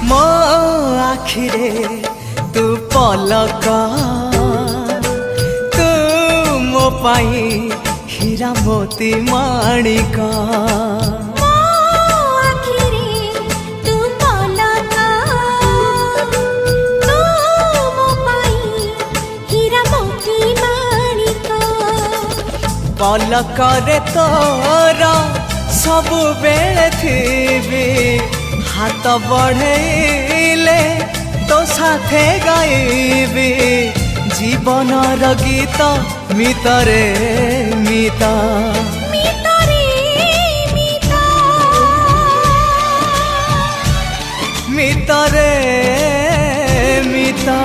मो आखिरे तू पलक तू मो पाई हीरा मोती माणिक पलकरे तोर सब बेले थी हाथ बढ़ेले तो साथे गाइबी जीवन गीत मितरे मिता मितरे मिता।